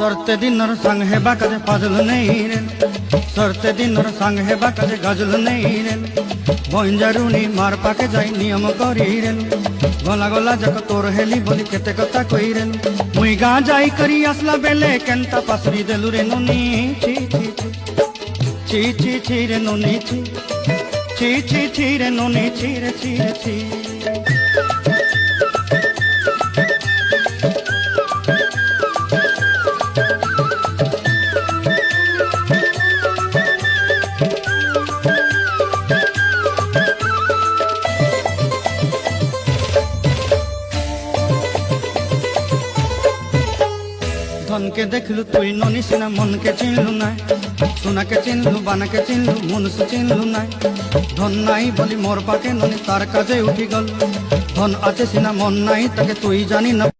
सरते दिनर संग हेबा काजे फाजल नहीं रे सरते दिनर संग हेबा काजे गजल नहीं रे बंजारुनी मार पाके जाई नियम करी रे गला गला जक तोर हेली बोली केते कथा कई रे मुई गा जाई करी आसला बेले केंता पासरी देलु रे नोनी ची ची ची ची ची रे नोनी ची ची ची ची रे नोनी ची रे ची रे ची धन के देखलु तुई ननी सिना मन के चिन्हलु ना सोना के चिन्हलु बाना के चिन्हलु मनुष्य चिन्हलु ना धन नाई बोली मोर पाके ननी तार काजे उठी गल धन आछे सिना मन नाई ताके तुई जानी ना।